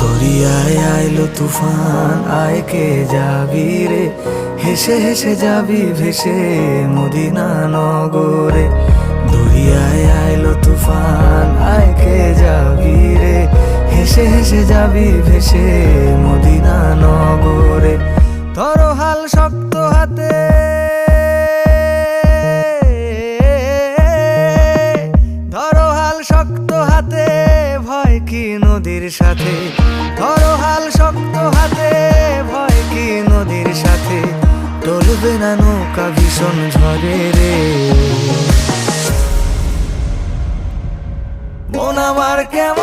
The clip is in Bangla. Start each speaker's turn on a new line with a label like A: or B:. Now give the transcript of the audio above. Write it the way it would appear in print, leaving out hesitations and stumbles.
A: দরিয়ায় আইলো তুফান, আয় কে যাবি রে, হেসে হেসে যাবি ভেসে মদিনা নগরে। দরিয়ায় আইলো তুফান, আয় কে যাবি রে, হেসে হেসে যাবি ভেসে মদিনা নগরে। ধরো হাল শক্ত হাতে, ধরো হাল শক্ত হাতে, ভয় কি নদীর সাথে। ধরো হাল শক্ত হাতে, ভয় কি নদীর সাথে। টলবে না নৌকা ভীষণ ঝড়ে রে। মন আমার কেমন